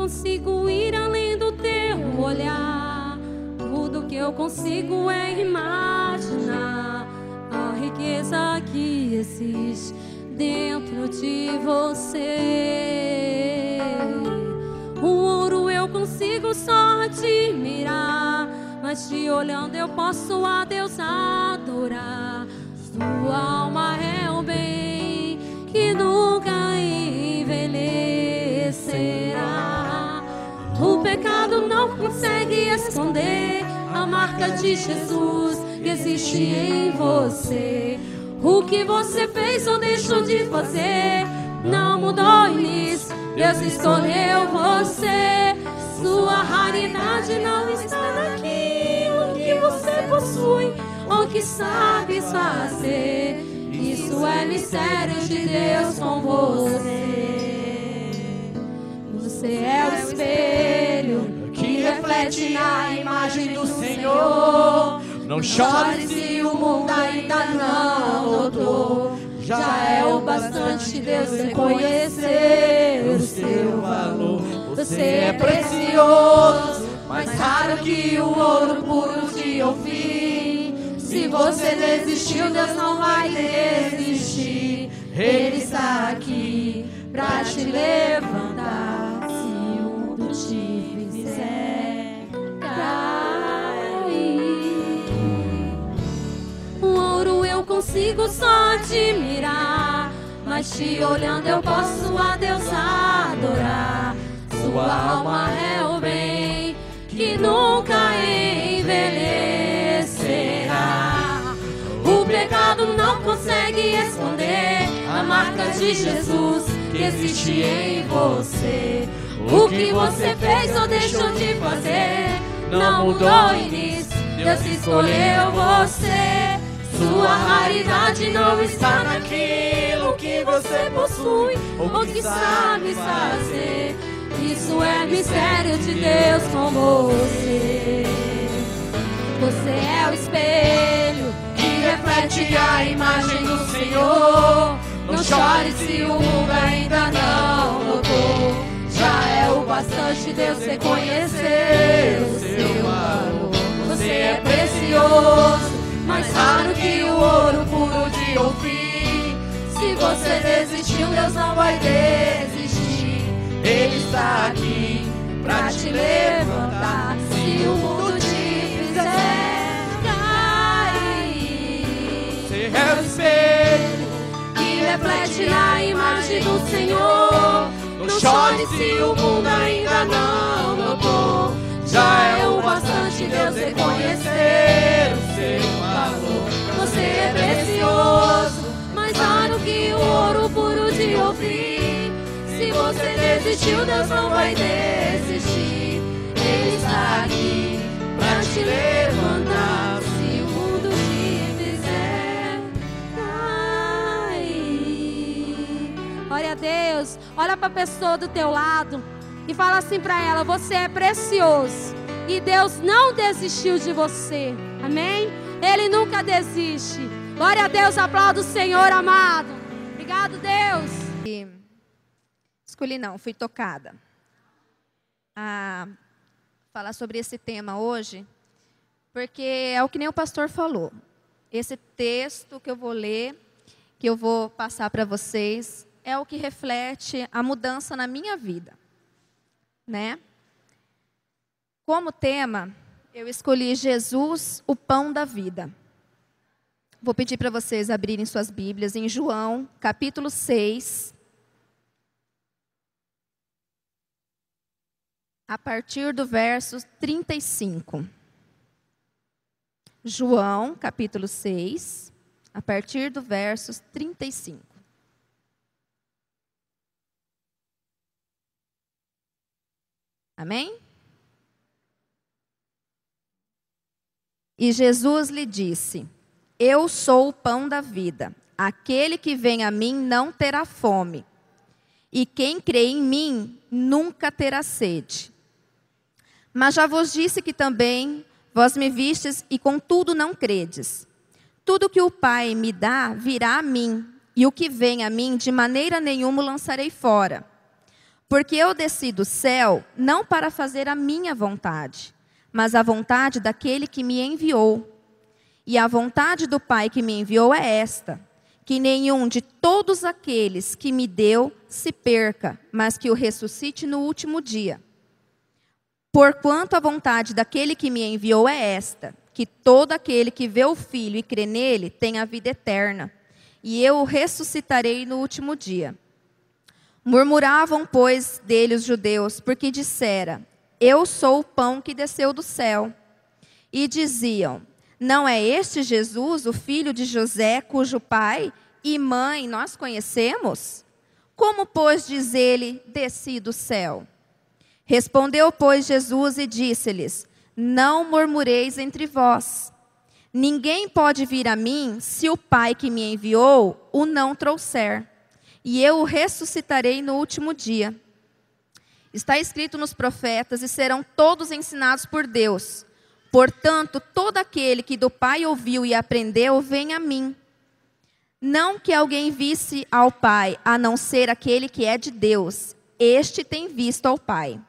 consigo ir além do teu olhar. Tudo que eu consigo é imaginar a riqueza que existe dentro de você. O ouro eu consigo só admirar, mas te olhando eu posso a Deus adorar. Sua alma é o bem que nunca envelhecerá. O pecado não consegue esconder a marca de Jesus que existe em você. O que você fez ou deixou de fazer não mudou nisso. Deus escolheu você. Sua raridade não está naquilo que você possui ou que sabes fazer. Isso é mistério de Deus com você. Você é o espelho que reflete na imagem do Senhor. Não chore se o mundo ainda não notou. Já é o bastante Deus reconhecer o seu valor. Você é precioso, mais raro que o ouro puro de Ofir. Se você desistiu, Deus não vai desistir. Ele está aqui pra te levantar. Se o mundo te fizer cair, o ouro eu consigo só admirar, mas te olhando eu posso a Deus adorar. Sua alma é o bem que nunca envelhecerá. O pecado não consegue esconder a marca de Jesus que existe em você. O que você fez ou deixou de fazer não mudou nisso. Deus escolheu você. Sua raridade não está naquilo que você possui ou que sabe fazer. Isso é mistério de Deus com você. Você é o espelho que reflete a imagem do Senhor. Não chore se o mundo ainda não notou. Já é o bastante Deus reconhecer o seu valor. Você é precioso, mais raro que o ouro puro de Ofir. Se você desistiu, Deus não vai desistir. Ele está aqui pra te levantar. Se o mundo te fizer cair, você é o espelho que reflete a imagem do Senhor. Não chore se o mundo ainda não notou. Já é o bastante Deus reconhecer o seu valor. Você é precioso, mais raro que o ouro puro de Ofir. Se você desistiu, Deus não vai desistir. Ele está aqui pra te levantar. Se o mundo te fizer cair. Glória a Deus. Olha para a pessoa do teu lado e fala assim para ela: você é precioso e Deus não desistiu de você. Amém? Ele nunca desiste. Glória a Deus, aplauda o Senhor, amado. Obrigado, Deus. Escolhi não, fui tocada a falar sobre esse tema hoje, porque é o que nem o pastor falou. Esse texto que eu vou ler, que eu vou passar para vocês, é o que reflete a mudança na minha vida, né? Como tema, eu escolhi Jesus, o pão da vida. Vou pedir para vocês abrirem suas Bíblias em João, capítulo 6, a partir do verso 35. João, capítulo 6, a partir do verso 35. Amém? E Jesus lhe disse: eu sou o pão da vida. Aquele que vem a mim não terá fome, e quem crê em mim nunca terá sede. Mas já vos disse que também vós me vistes e contudo não credes. Tudo que o Pai me dá virá a mim, e o que vem a mim de maneira nenhuma o lançarei fora. Porque eu desci do céu não para fazer a minha vontade, mas a vontade daquele que me enviou. E a vontade do Pai que me enviou é esta: que nenhum de todos aqueles que me deu se perca, mas que o ressuscite no último dia. Porquanto a vontade daquele que me enviou é esta: que todo aquele que vê o Filho e crê nele tenha a vida eterna, e eu o ressuscitarei no último dia. Murmuravam, pois, dele os judeus, porque dissera: eu sou o pão que desceu do céu. E diziam: não é este Jesus, o filho de José, cujo pai e mãe nós conhecemos? Como, pois, diz ele, desci do céu? Respondeu, pois, Jesus e disse-lhes: não murmureis entre vós. Ninguém pode vir a mim se o Pai que me enviou o não trouxer, e eu o ressuscitarei no último dia. Está escrito nos profetas, e serão todos ensinados por Deus. Portanto, todo aquele que do Pai ouviu e aprendeu, vem a mim. Não que alguém visse ao Pai, a não ser aquele que é de Deus. Este tem visto ao Pai.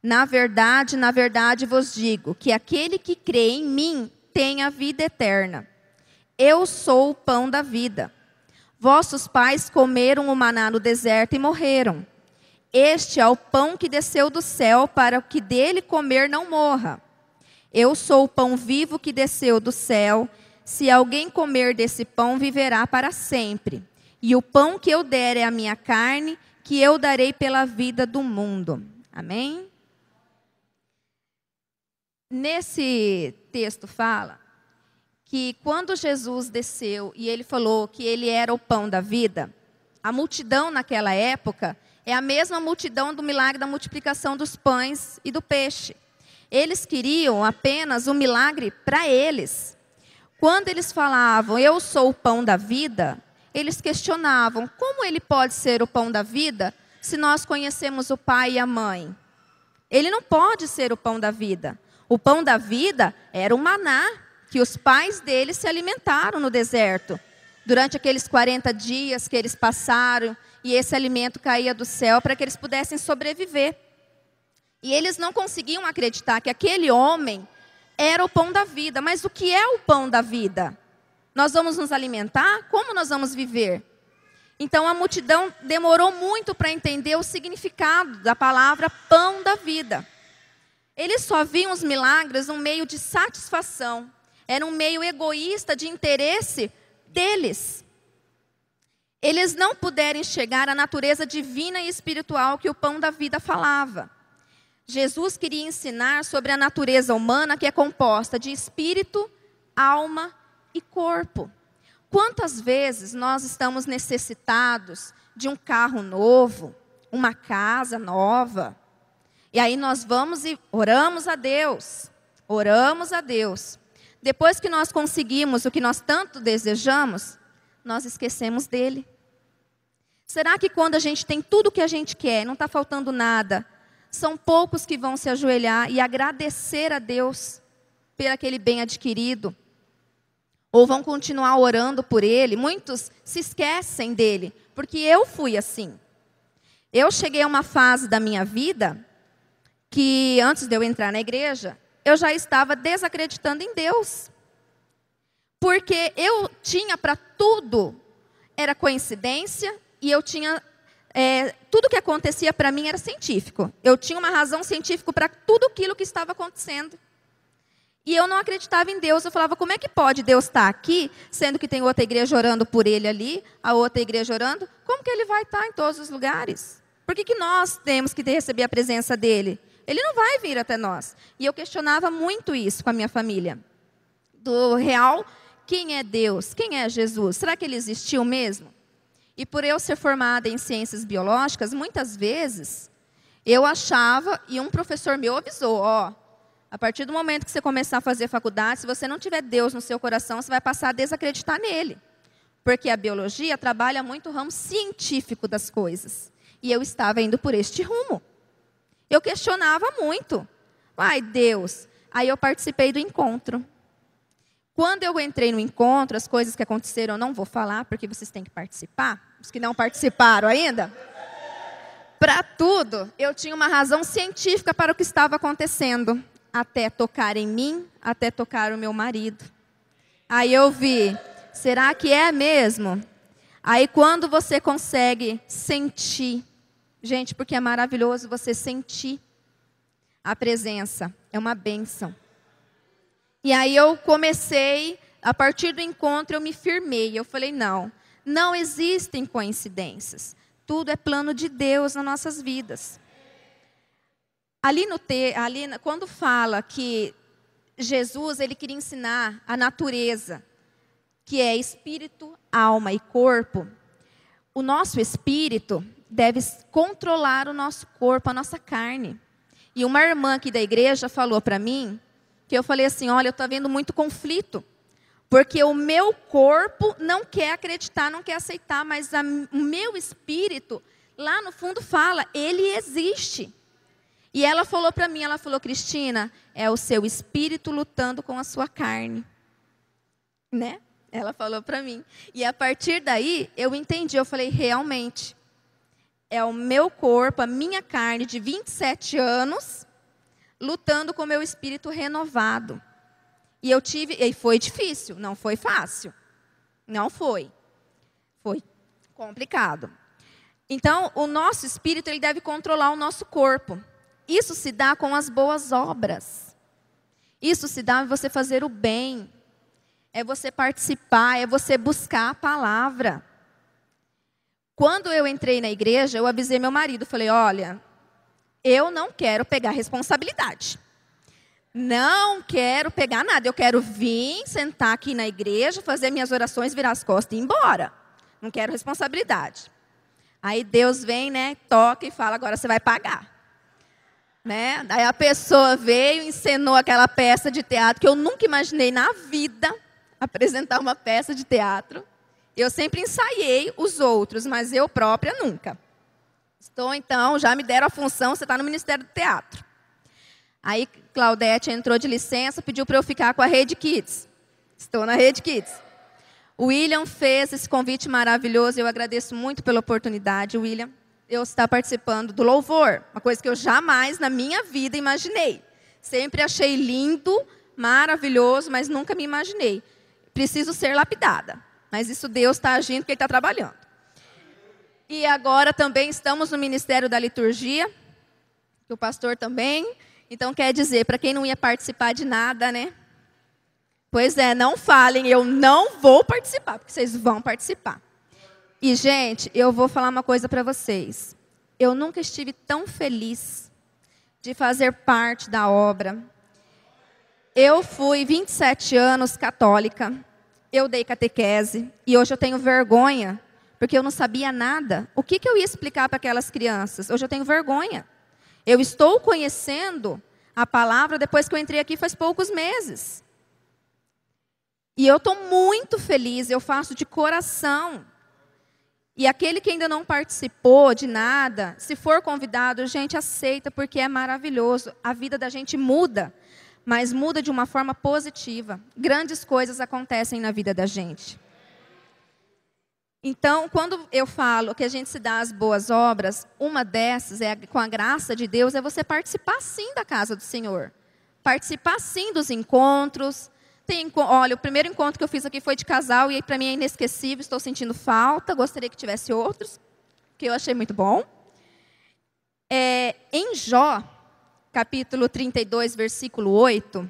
Na verdade vos digo, que aquele que crê em mim tem a vida eterna. Eu sou o pão da vida. Vossos pais comeram o maná no deserto e morreram. Este é o pão que desceu do céu, para que dele comer não morra. Eu sou o pão vivo que desceu do céu. Se alguém comer desse pão, viverá para sempre. E o pão que eu der é a minha carne, que eu darei pela vida do mundo. Amém? Nesse texto fala que quando Jesus desceu e ele falou que ele era o pão da vida, a multidão naquela época é a mesma multidão do milagre da multiplicação dos pães e do peixe. Eles queriam apenas um milagre para eles. Quando eles falavam, eu sou o pão da vida, eles questionavam, como ele pode ser o pão da vida se nós conhecemos o pai e a mãe? Ele não pode ser o pão da vida. O pão da vida era o maná, que os pais deles se alimentaram no deserto. Durante aqueles 40 dias que eles passaram, e esse alimento caía do céu para que eles pudessem sobreviver. E eles não conseguiam acreditar que aquele homem era o pão da vida. Mas o que é o pão da vida? Nós vamos nos alimentar? Como nós vamos viver? Então a multidão demorou muito para entender o significado da palavra pão da vida. Eles só viam os milagres um meio de satisfação. Era um meio egoísta de interesse deles. Eles não puderam enxergar a natureza divina e espiritual que o pão da vida falava. Jesus queria ensinar sobre a natureza humana, que é composta de espírito, alma e corpo. Quantas vezes nós estamos necessitados de um carro novo, uma casa nova, e aí nós vamos e oramos a Deus. Depois que nós conseguimos o que nós tanto desejamos, nós esquecemos dele. Será que quando a gente tem tudo o que a gente quer, não está faltando nada, são poucos que vão se ajoelhar e agradecer a Deus por aquele bem adquirido? Ou vão continuar orando por ele? Muitos se esquecem dele, porque eu fui assim. Eu cheguei a uma fase da minha vida que antes de eu entrar na igreja, eu já estava desacreditando em Deus. Porque eu tinha para tudo, era coincidência, e eu tinha, tudo que acontecia para mim era científico. Eu tinha uma razão científica para tudo aquilo que estava acontecendo. E eu não acreditava em Deus. Eu falava, como é que pode Deus estar aqui, sendo que tem outra igreja orando por ele ali, a outra igreja orando? Como que ele vai estar em todos os lugares? Por que nós temos que receber a presença dele? Ele não vai vir até nós. E eu questionava muito isso com a minha família. Do real, quem é Deus? Quem é Jesus? Será que ele existiu mesmo? E por eu ser formada em ciências biológicas, muitas vezes, eu achava, e um professor meu avisou, a partir do momento que você começar a fazer faculdade, se você não tiver Deus no seu coração, você vai passar a desacreditar nele. Porque a biologia trabalha muito o ramo científico das coisas. E eu estava indo por este rumo. Eu questionava muito. Deus. Aí eu participei do encontro. Quando eu entrei no encontro, as coisas que aconteceram eu não vou falar, porque vocês têm que participar. Os que não participaram ainda. Para tudo, eu tinha uma razão científica para o que estava acontecendo. Até tocar em mim, até tocar o meu marido. Aí eu vi, será que é mesmo? Aí quando você consegue sentir, gente, porque é maravilhoso você sentir a presença, é uma bênção. E aí eu comecei, a partir do encontro eu me firmei, eu falei, não existem coincidências. Tudo é plano de Deus nas nossas vidas. Quando fala que Jesus ele queria ensinar a natureza, que é espírito, alma e corpo, o nosso espírito deve controlar o nosso corpo, a nossa carne. E uma irmã aqui da igreja falou para mim, que eu falei assim, olha, eu estou vendo muito conflito, porque o meu corpo não quer acreditar, não quer aceitar, mas o meu espírito, lá no fundo fala, ele existe. E ela falou para mim, Cristina, é o seu espírito lutando com a sua carne. Né? Ela falou para mim. E a partir daí, eu entendi, eu falei, realmente, é o meu corpo, a minha carne de 27 anos, lutando com o meu espírito renovado. E foi difícil, não foi fácil. Não foi. Foi complicado. Então, o nosso espírito, ele deve controlar o nosso corpo. Isso se dá com as boas obras. Isso se dá em você fazer o bem. É você participar, é você buscar a palavra. Quando eu entrei na igreja, eu avisei meu marido, falei, olha, eu não quero pegar responsabilidade. Não quero pegar nada, eu quero vir, sentar aqui na igreja, fazer minhas orações, virar as costas e ir embora. Não quero responsabilidade. Aí Deus vem, né, toca e fala, agora você vai pagar. Né? Aí a pessoa veio, encenou aquela peça de teatro, que eu nunca imaginei na vida apresentar uma peça de teatro. Eu sempre ensaiei os outros, mas eu própria nunca. Então, já me deram a função, você está no Ministério do Teatro. Aí Claudete entrou de licença, pediu para eu ficar com a Rede Kids. Estou na Rede Kids. O William fez esse convite maravilhoso, eu agradeço muito pela oportunidade, William. Eu estar participando do louvor, uma coisa que eu jamais na minha vida imaginei. Sempre achei lindo, maravilhoso, mas nunca me imaginei. Preciso ser lapidada, mas isso Deus está agindo porque Ele está trabalhando. E agora também estamos no Ministério da Liturgia, que o pastor também. Então quer dizer, para quem não ia participar de nada, né? Pois é, não falem, eu não vou participar, porque vocês vão participar. E, gente, eu vou falar uma coisa para vocês. Eu nunca estive tão feliz de fazer parte da obra. Eu fui 27 anos católica, eu dei catequese, e hoje eu tenho vergonha, porque eu não sabia nada. O que eu ia explicar para aquelas crianças? Hoje eu tenho vergonha. Eu estou conhecendo a palavra depois que eu entrei aqui faz poucos meses. E eu estou muito feliz, eu faço de coração. E aquele que ainda não participou de nada, se for convidado, gente, aceita, porque é maravilhoso. A vida da gente muda, mas muda de uma forma positiva. Grandes coisas acontecem na vida da gente. Então, quando eu falo que a gente se dá as boas obras, uma dessas, com a graça de Deus, é você participar sim da casa do Senhor. Participar sim dos encontros. Olha, o primeiro encontro que eu fiz aqui foi de casal, e para mim é inesquecível, estou sentindo falta, gostaria que tivesse outros, que eu achei muito bom. Em Jó, capítulo 32, versículo 8,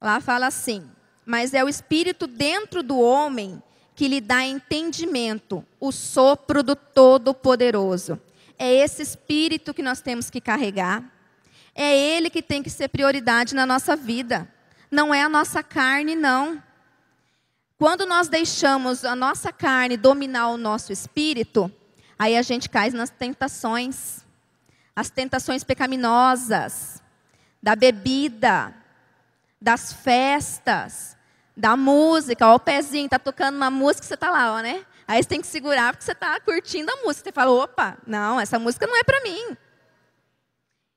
lá fala assim, mas é o Espírito dentro do homem que lhe dá entendimento, o sopro do Todo-Poderoso. É esse Espírito que nós temos que carregar. É Ele que tem que ser prioridade na nossa vida. Não é a nossa carne, não. Quando nós deixamos a nossa carne dominar o nosso espírito, aí a gente cai nas tentações. As tentações pecaminosas, da bebida, das festas, da música. Ó, o pezinho está tocando uma música, você está lá, ó, né? Aí você tem que segurar porque você está curtindo a música. Você fala, opa, não, essa música não é para mim.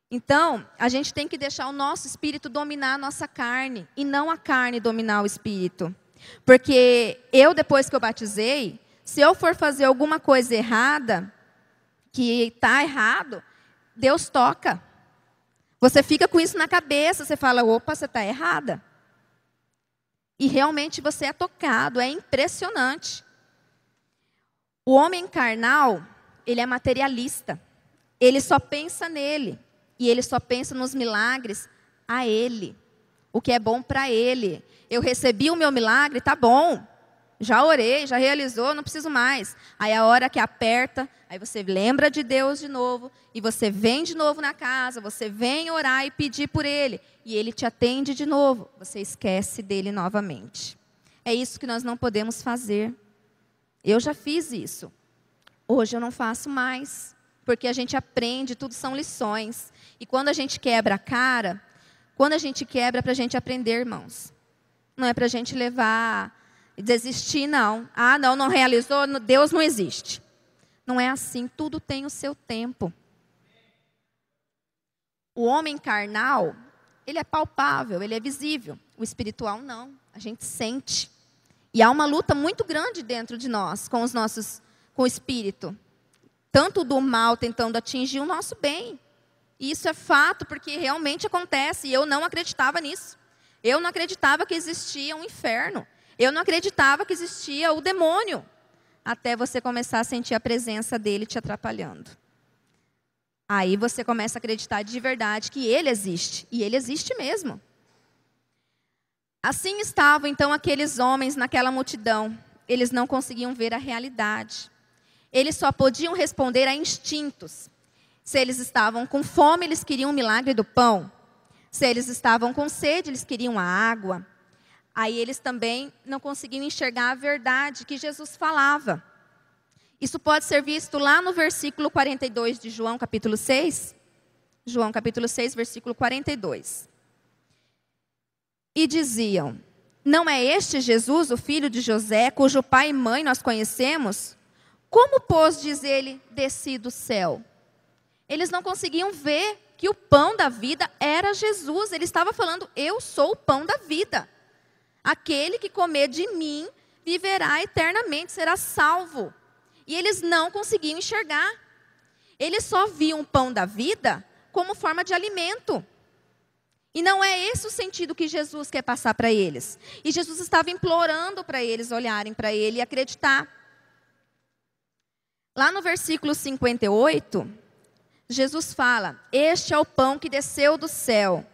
Então, a gente tem que deixar o nosso espírito dominar a nossa carne, e não a carne dominar o espírito. Porque eu, depois que eu batizei, se eu for fazer alguma coisa errada, que está errado, Deus toca. Você fica com isso na cabeça, você fala, opa, você está errada. E realmente você é tocado, é impressionante. O homem carnal, ele é materialista. Ele só pensa nele. E ele só pensa nos milagres a ele. O que é bom para ele. Eu recebi o meu milagre, tá bom. Já orei, já realizou, não preciso mais. Aí a hora que aperta, aí você lembra de Deus de novo. E você vem de novo na casa, você vem orar e pedir por ele. E ele te atende de novo. Você esquece dele novamente. É isso que nós não podemos fazer. Eu já fiz isso. Hoje eu não faço mais. Porque a gente aprende, tudo são lições. E quando a gente quebra a cara, quando a gente quebra é para a gente aprender, irmãos. Não é para a gente levar e desistir, não. Ah, não realizou, Deus não existe. Não é assim, tudo tem o seu tempo. O homem carnal, ele é palpável, ele é visível. O espiritual não, a gente sente. E há uma luta muito grande dentro de nós, com o espírito. Tanto do mal tentando atingir o nosso bem. E isso é fato, porque realmente acontece. E eu não acreditava nisso. Eu não acreditava que existia um inferno. Eu não acreditava que existia o demônio. Até você começar a sentir a presença dele te atrapalhando. Aí você começa a acreditar de verdade que ele existe. E ele existe mesmo. Assim estavam então aqueles homens naquela multidão. Eles não conseguiam ver a realidade. Eles só podiam responder a instintos. Se eles estavam com fome, eles queriam o milagre do pão. Se eles estavam com sede, eles queriam a água. Aí eles também não conseguiam enxergar a verdade que Jesus falava. Isso pode ser visto lá no versículo 42 de João, capítulo 6. João, capítulo 6, versículo 42. E diziam, não é este Jesus, o filho de José, cujo pai e mãe nós conhecemos? Como, pois, diz ele, desci do céu? Eles não conseguiam ver que o pão da vida era Jesus. Ele estava falando, eu sou o pão da vida. Aquele que comer de mim viverá eternamente, será salvo. E eles não conseguiam enxergar. Eles só viam o pão da vida como forma de alimento. E não é esse o sentido que Jesus quer passar para eles. E Jesus estava implorando para eles olharem para ele e acreditar. Lá no versículo 58, Jesus fala, este é o pão que desceu do céu.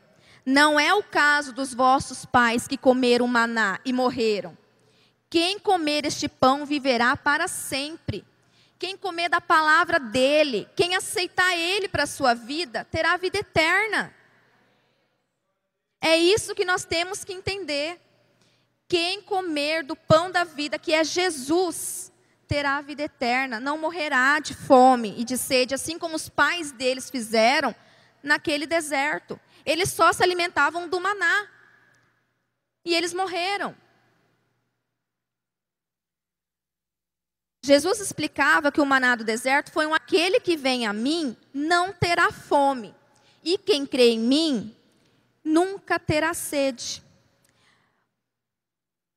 Não é o caso dos vossos pais que comeram maná e morreram. Quem comer este pão viverá para sempre. Quem comer da palavra dele, quem aceitar ele para a sua vida, terá vida eterna. É isso que nós temos que entender. Quem comer do pão da vida, que é Jesus, terá a vida eterna, não morrerá de fome e de sede, assim como os pais deles fizeram naquele deserto. Eles só se alimentavam do maná. E eles morreram. Jesus explicava que o maná do deserto foi aquele que vem a mim não terá fome. E quem crê em mim nunca terá sede.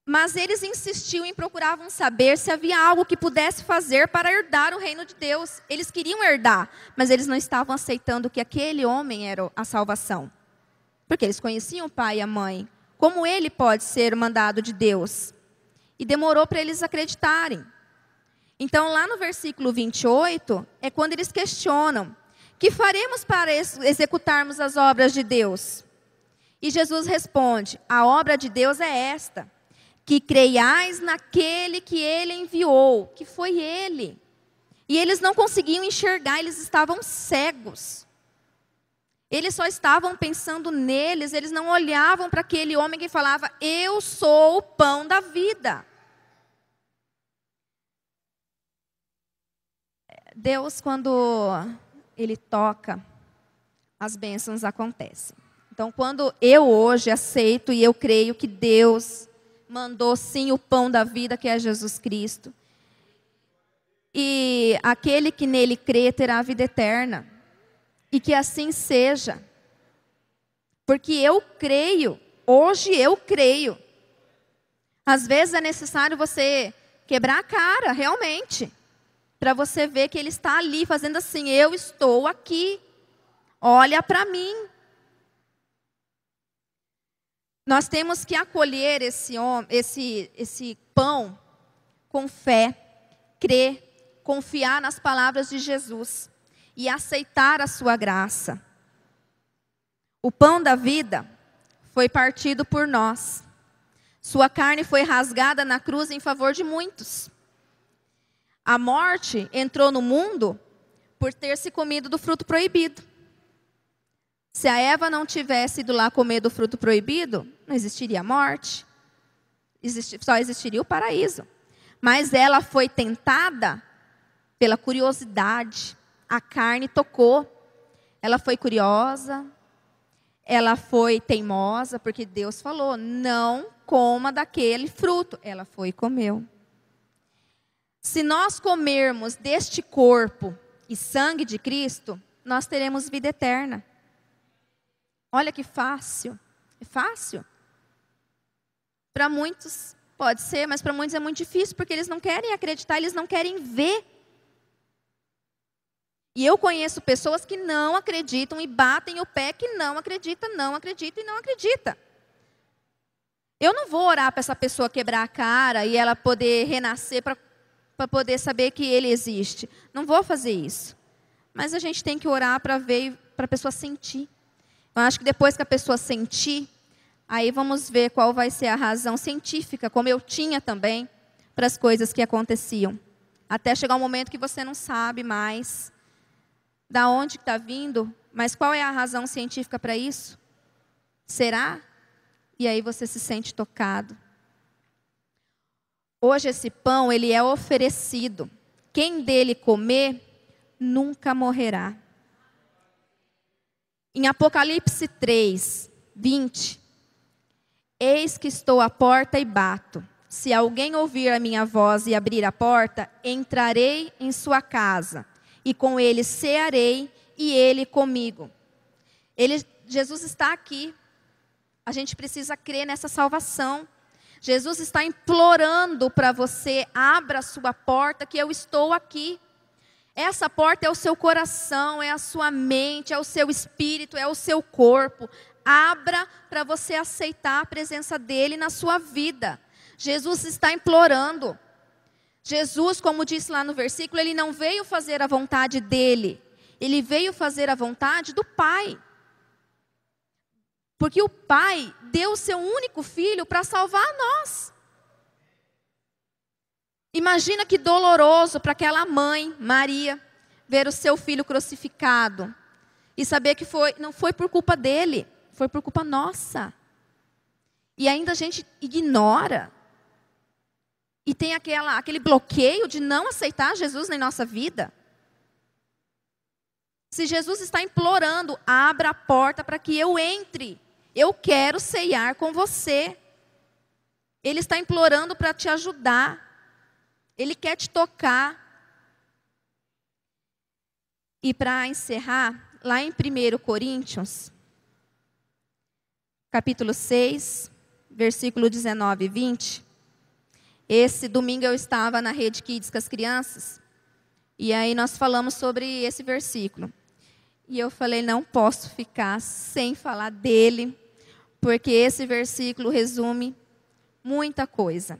Mas eles insistiam e procuravam saber se havia algo que pudesse fazer para herdar o reino de Deus. Eles queriam herdar, mas eles não estavam aceitando que aquele homem era a salvação. Porque eles conheciam o pai e a mãe. Como ele pode ser o mandado de Deus? E demorou para eles acreditarem. Então, lá no versículo 28, é quando eles questionam: que faremos para executarmos as obras de Deus? E Jesus responde: a obra de Deus é esta, que creiais naquele que ele enviou, que foi ele. E eles não conseguiam enxergar, eles estavam cegos. Eles só estavam pensando neles, eles não olhavam para aquele homem que falava, eu sou o pão da vida. Deus, quando ele toca, as bênçãos acontecem. Então, quando eu hoje aceito e eu creio que Deus mandou sim o pão da vida, que é Jesus Cristo. E aquele que nele crê terá a vida eterna. E que assim seja. Porque eu creio, hoje eu creio. Às vezes é necessário você quebrar a cara, realmente, para você ver que ele está ali fazendo assim: eu estou aqui, olha para mim. Nós temos que acolher esse pão com fé, crer, confiar nas palavras de Jesus e aceitar a sua graça. O pão da vida foi partido por nós. Sua carne foi rasgada na cruz em favor de muitos. A morte entrou no mundo por ter se comido do fruto proibido. Se a Eva não tivesse ido lá comer do fruto proibido, não existiria a morte. Só existiria o paraíso. Mas ela foi tentada pela curiosidade. A carne tocou. Ela foi curiosa. Ela foi teimosa, porque Deus falou: não coma daquele fruto. Ela foi e comeu. Se nós comermos deste corpo e sangue de Cristo, nós teremos vida eterna. Olha que fácil. É fácil? Para muitos pode ser, mas para muitos é muito difícil, porque eles não querem acreditar, eles não querem ver. E eu conheço pessoas que não acreditam e batem o pé que não acredita e não acredita. Eu não vou orar para essa pessoa quebrar a cara e ela poder renascer para poder saber que ele existe. Não vou fazer isso. Mas a gente tem que orar para ver, para a pessoa sentir. Eu acho que depois que a pessoa sentir, aí vamos ver qual vai ser a razão científica, como eu tinha também, para as coisas que aconteciam. Até chegar um momento que você não sabe mais da onde está vindo, mas qual é a razão científica para isso? Será? E aí você se sente tocado. Hoje esse pão, ele é oferecido. Quem dele comer, nunca morrerá. Em Apocalipse 3, 20. Eis que estou à porta e bato. Se alguém ouvir a minha voz e abrir a porta, entrarei em sua casa. E com ele cearei e ele comigo. Jesus está aqui. A gente precisa crer nessa salvação. Jesus está implorando para você: abra a sua porta que eu estou aqui. Essa porta é o seu coração, é a sua mente, é o seu espírito, é o seu corpo. Abra para você aceitar a presença dele na sua vida. Jesus está implorando. Jesus, como disse lá no versículo, ele não veio fazer a vontade dele. Ele veio fazer a vontade do Pai. Porque o Pai deu o seu único filho para salvar nós. Imagina que doloroso para aquela mãe, Maria, ver o seu filho crucificado. E saber que não foi por culpa dele, foi por culpa nossa. E ainda a gente ignora. E tem aquele bloqueio de não aceitar Jesus na nossa vida. Se Jesus está implorando: abra a porta para que eu entre. Eu quero ceiar com você. Ele está implorando para te ajudar. Ele quer te tocar. E para encerrar, lá em 1 Coríntios, capítulo 6, versículo 19 e 20. Esse domingo eu estava na Rede Kids com as crianças. E aí nós falamos sobre esse versículo. E eu falei: não posso ficar sem falar dele, porque esse versículo resume muita coisa.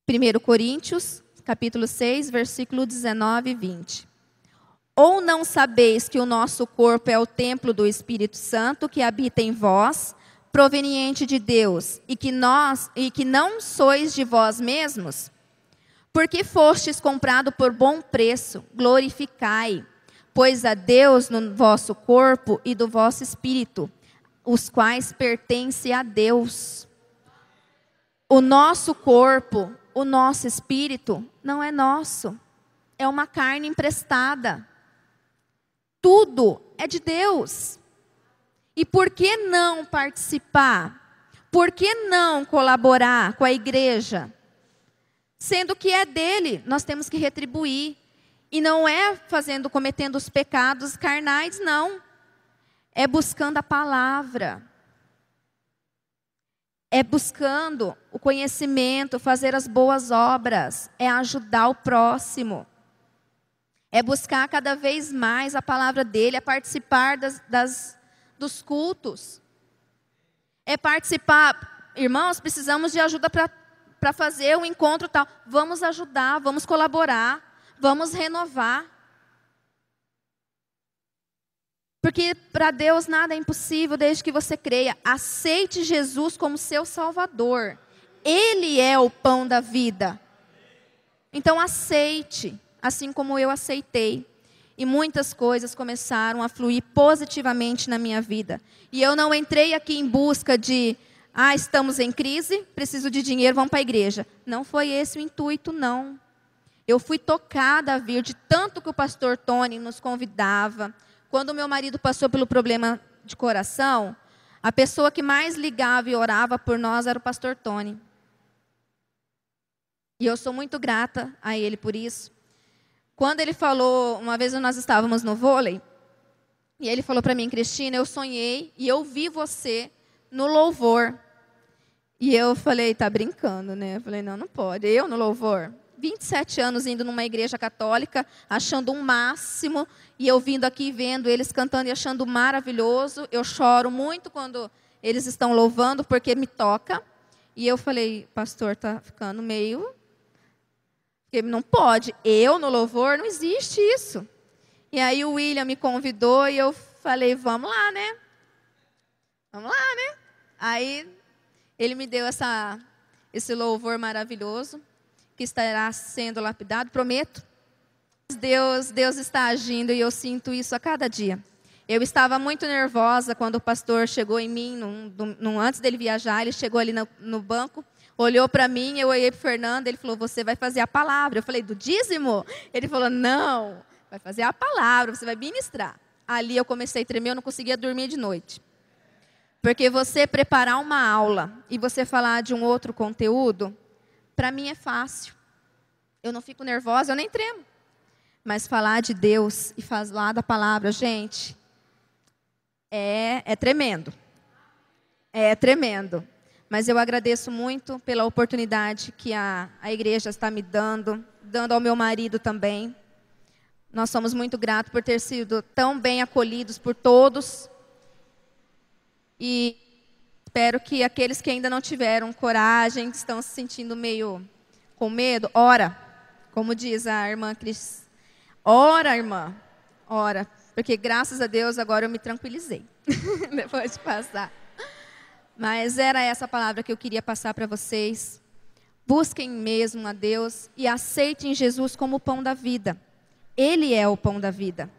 1 Coríntios, capítulo 6, versículo 19 e 20. Ou não sabeis que o nosso corpo é o templo do Espírito Santo que habita em vós, proveniente de Deus, e que não sois de vós mesmos? Porque fostes comprado por bom preço, glorificai, pois a Deus no vosso corpo e do vosso espírito, os quais pertencem a Deus. O nosso corpo, o nosso espírito não é nosso, é uma carne emprestada. Tudo é de Deus. E por que não participar? Por que não colaborar com a igreja? Sendo que é dele, nós temos que retribuir. E não é cometendo os pecados carnais, não. É buscando a palavra. é buscando o conhecimento, fazer as boas obras, é ajudar o próximo, é buscar cada vez mais a palavra dele, é participar dos cultos, é participar. Irmãos, precisamos de ajuda para fazer um encontro tal. Vamos ajudar, vamos colaborar, vamos renovar. Porque para Deus nada é impossível desde que você creia. Aceite Jesus como seu Salvador. Ele é o pão da vida. Então aceite, assim como eu aceitei. E muitas coisas começaram a fluir positivamente na minha vida. E eu não entrei aqui em busca de, estamos em crise, preciso de dinheiro, vamos para a igreja. Não foi esse o intuito, não. Eu fui tocada a vir de tanto que o pastor Tony nos convidava. Quando o meu marido passou pelo problema de coração, a pessoa que mais ligava e orava por nós era o pastor Tony. E eu sou muito grata a ele por isso. Quando ele falou, uma vez nós estávamos no vôlei, e ele falou para mim, Cristina, eu sonhei e eu vi você no louvor. E eu falei, tá brincando, né? Eu falei, não pode. Eu no louvor? 27 anos indo numa igreja católica, achando um máximo, e eu vindo aqui vendo eles cantando e achando maravilhoso. Eu choro muito quando eles estão louvando, porque me toca. E eu falei, pastor, tá ficando meio... Porque não pode. Eu no louvor, não existe isso. E aí o William me convidou e eu falei, vamos lá, né? Vamos lá, né? Aí ele me deu esse louvor maravilhoso, que estará sendo lapidado, prometo. Deus está agindo e eu sinto isso a cada dia. Eu estava muito nervosa quando o pastor chegou em mim, antes dele viajar, ele chegou ali no banco, olhou para mim, eu olhei para o Fernando, ele falou, você vai fazer a palavra. Eu falei, do dízimo? Ele falou, não, vai fazer a palavra, você vai ministrar. Ali eu comecei a tremer, eu não conseguia dormir de noite. Porque você preparar uma aula e você falar de um outro conteúdo, para mim é fácil. Eu não fico nervosa, eu nem tremo. Mas falar de Deus e falar da palavra, gente, é tremendo. É tremendo. Mas eu agradeço muito pela oportunidade que a igreja está me dando ao meu marido também. Nós somos muito gratos por ter sido tão bem acolhidos por todos. E espero que aqueles que ainda não tiveram coragem, que estão se sentindo meio com medo, ora, como diz a irmã Cris. Ora, irmã, ora. Porque graças a Deus agora eu me tranquilizei, depois de passar. Mas era essa palavra que eu queria passar para vocês. Busquem mesmo a Deus e aceitem Jesus como o pão da vida. Ele é o pão da vida.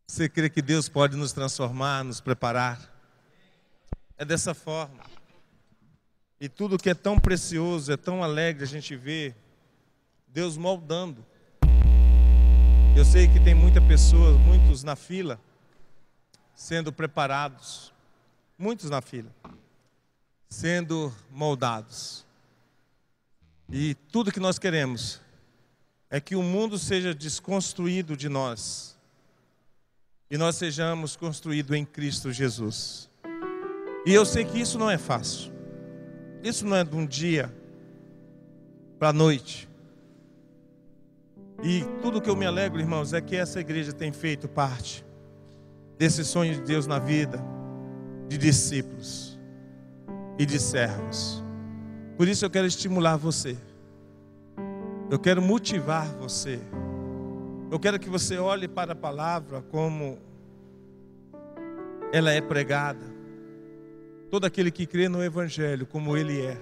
Você crê que Deus pode nos transformar, nos preparar? É dessa forma. E tudo que é tão precioso, é tão alegre a gente ver Deus moldando. Eu sei que tem muitos na fila, sendo preparados, muitos na fila, sendo moldados. E tudo que nós queremos é que o mundo seja desconstruído de nós e nós sejamos construídos em Cristo Jesus. E eu sei que isso não é fácil. Isso não é de um dia para a noite. E tudo que eu me alegro, irmãos, é que essa igreja tem feito parte desse sonho de Deus na vida de discípulos e de servos. Por isso eu quero estimular você. Eu quero motivar você. Eu quero que você olhe para a palavra como ela é pregada. Todo aquele que crê no Evangelho como ele é,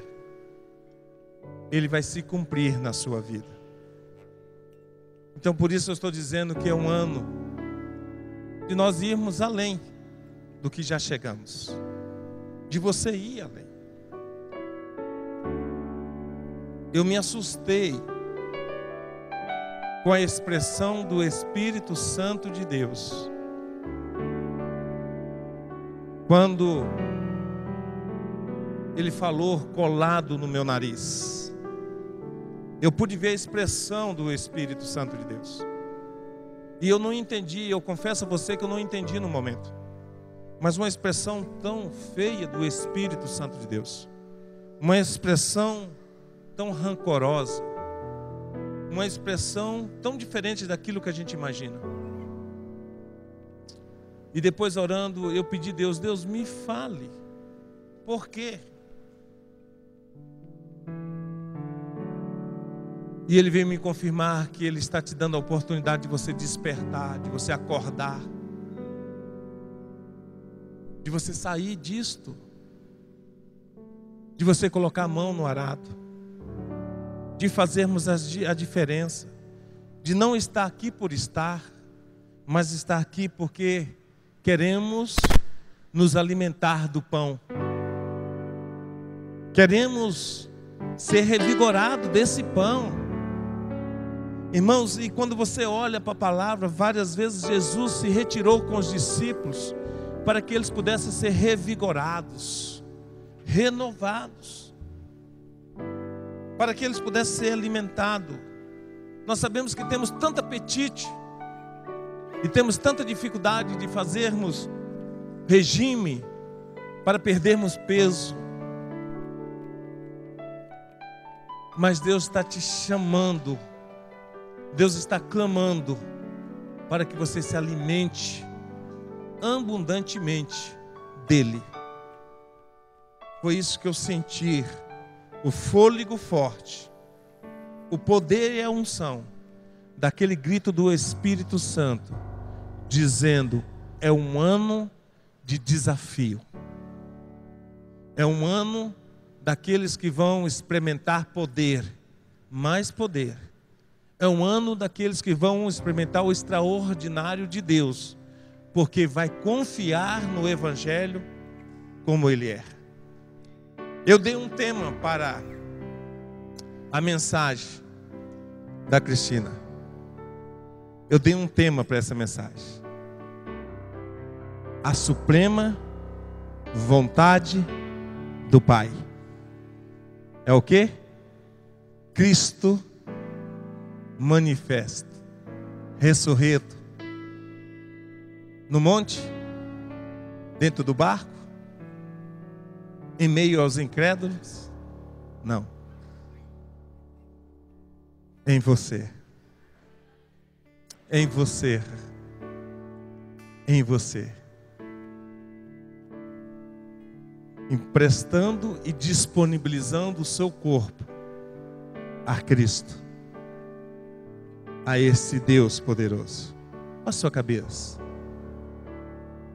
ele vai se cumprir na sua vida. Então por isso eu estou dizendo que é um ano de nós irmos além do que já chegamos. De você ir além. Eu me assustei com a expressão do Espírito Santo de Deus. Quando Ele falou colado no meu nariz. Eu pude ver a expressão do Espírito Santo de Deus. E eu não entendi, eu confesso a você que eu não entendi no momento. mas uma expressão tão feia do Espírito Santo de Deus. Uma expressão tão rancorosa. Uma expressão tão diferente daquilo que a gente imagina. E depois orando, eu pedi a Deus, Deus me fale. Por quê? E Ele veio me confirmar que Ele está te dando a oportunidade de você despertar, de você acordar, de você sair disto, de você colocar a mão no arado, de fazermos a diferença, de não estar aqui por estar, mas estar aqui porque queremos nos alimentar do pão, queremos ser revigorados desse pão. Irmãos, e quando você olha para a palavra, várias vezes Jesus se retirou com os discípulos para que eles pudessem ser revigorados, renovados, para que eles pudessem ser alimentados. Nós sabemos que temos tanto apetite e temos tanta dificuldade de fazermos regime para perdermos peso. Mas Deus está te chamando, Deus está clamando para que você se alimente abundantemente dEle. Foi isso que eu senti, o fôlego forte, o poder e a unção daquele grito do Espírito Santo, dizendo: é um ano de desafio, é um ano daqueles que vão experimentar poder, mais poder. É um ano daqueles que vão experimentar o extraordinário de Deus, porque vai confiar no Evangelho como ele é. Eu dei um tema para a mensagem da Cristina. Eu dei um tema para essa mensagem: a suprema vontade do Pai. É o quê? Cristo manifesto, ressurreto, no monte, dentro do barco, em meio aos incrédulos? Não. Em você. Em você. Em você. Emprestando e disponibilizando o seu corpo a Cristo, a esse Deus poderoso. A sua cabeça.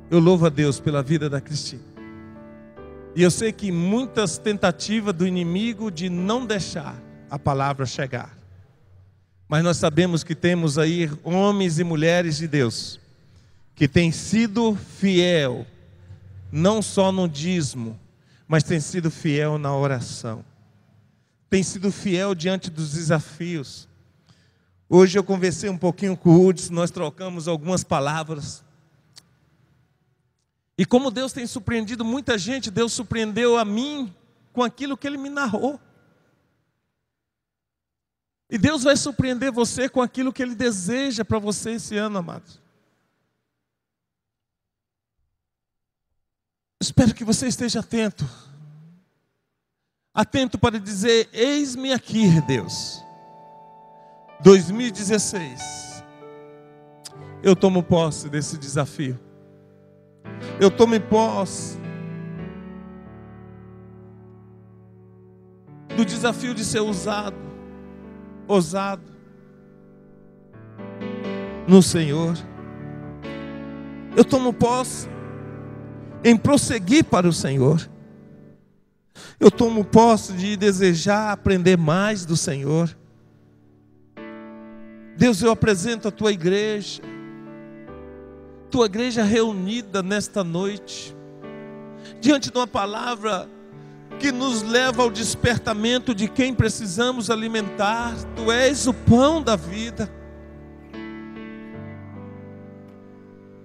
Eu louvo a Deus pela vida da Cristina. E eu sei que muitas tentativas do inimigo de não deixar a palavra chegar. Mas nós sabemos que temos aí homens e mulheres de Deus que têm sido fiel, não só no dízimo, mas têm sido fiel na oração. Tem sido fiel diante dos desafios. Hoje eu conversei um pouquinho com o Hudson, nós trocamos algumas palavras. E como Deus tem surpreendido muita gente, Deus surpreendeu a mim com aquilo que Ele me narrou. E Deus vai surpreender você com aquilo que Ele deseja para você esse ano, amados. Espero que você esteja atento. Atento para dizer: eis-me aqui, Deus. 2016, eu tomo posse desse desafio. Eu tomo posse do desafio de ser ousado no Senhor. Eu tomo posse em prosseguir para o Senhor. Eu tomo posse de desejar aprender mais do Senhor. Deus, eu apresento a tua igreja reunida nesta noite, diante de uma palavra que nos leva ao despertamento de quem precisamos alimentar. Tu és o pão da vida,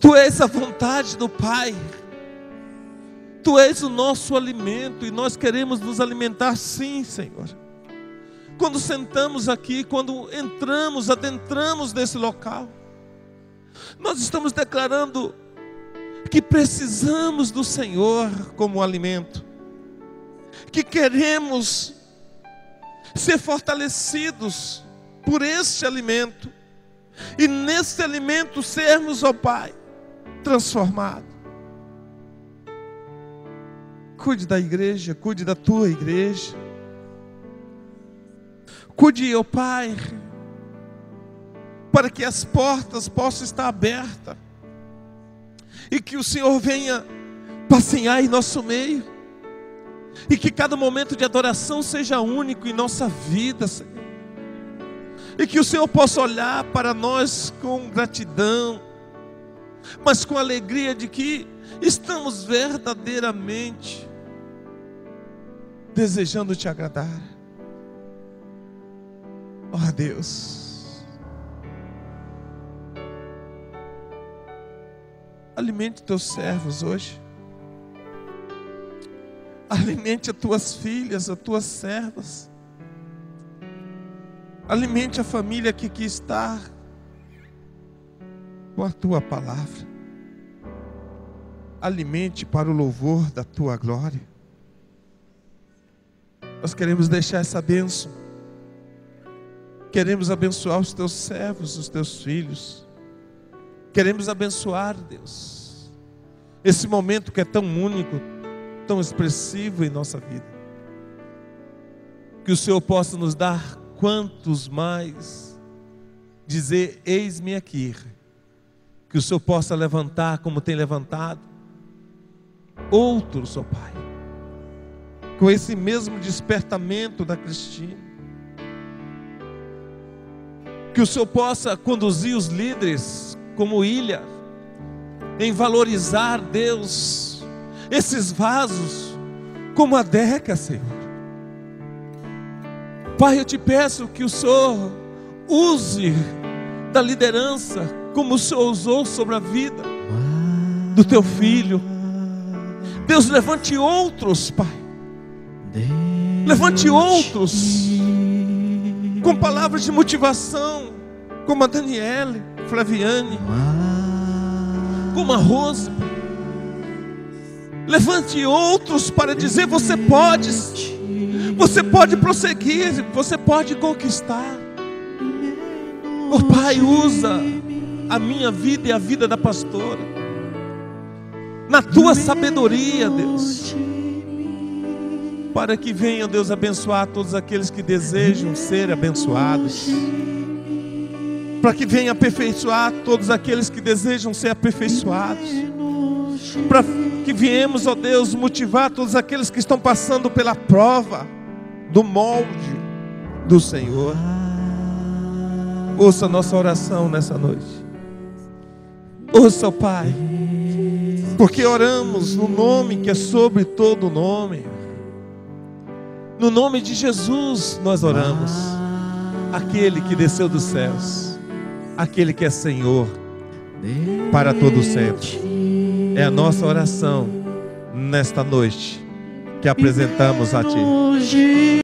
Tu és a vontade do Pai, Tu és o nosso alimento, e nós queremos nos alimentar sim, Senhor. Quando sentamos aqui, quando adentramos nesse local, nós estamos declarando que precisamos do Senhor como alimento, que queremos ser fortalecidos por este alimento, e nesse alimento sermos, ó Pai, transformados. Cuide da igreja, cuide da tua igreja. Cuide, ó Pai, para que as portas possam estar abertas e que o Senhor venha passear em nosso meio, e que cada momento de adoração seja único em nossa vida, Senhor. E que o Senhor possa olhar para nós com gratidão, mas com alegria de que estamos verdadeiramente desejando te agradar. Ó Deus, alimente teus servos hoje. Alimente as tuas filhas, as tuas servas. Alimente a família que aqui está com a tua palavra. Alimente para o louvor da tua glória. Nós queremos deixar essa bênção. Queremos abençoar os teus servos, os teus filhos. Queremos abençoar, Deus, esse momento que é tão único, tão expressivo em nossa vida. Que o Senhor possa nos dar quantos mais dizer: eis-me aqui. Que o Senhor possa levantar como tem levantado outros, ó Pai, com esse mesmo despertamento da Cristina. Que o Senhor possa conduzir os líderes como Ilha em valorizar, Deus, esses vasos como a Deca, Senhor. Pai, eu te peço que o Senhor use da liderança como o Senhor usou sobre a vida do teu filho. Deus, levante outros, Pai. Levante outros com palavras de motivação, como a Daniele, Flaviane, como a Rose. Levante outros para dizer: você pode prosseguir, você pode conquistar. Oh Pai, usa a minha vida e a vida da pastora na tua sabedoria, Deus, para que venham, Deus, abençoar todos aqueles que desejam ser abençoados, para que venha aperfeiçoar todos aqueles que desejam ser aperfeiçoados, para que viemos, ó Deus, motivar todos aqueles que estão passando pela prova do molde do Senhor. Ouça a nossa oração nessa noite. Ouça, ó Pai, porque oramos no nome que é sobre todo nome. No nome de Jesus nós oramos, aquele que desceu dos céus, aquele que é Senhor para todo sempre. É a nossa oração nesta noite que apresentamos a Ti.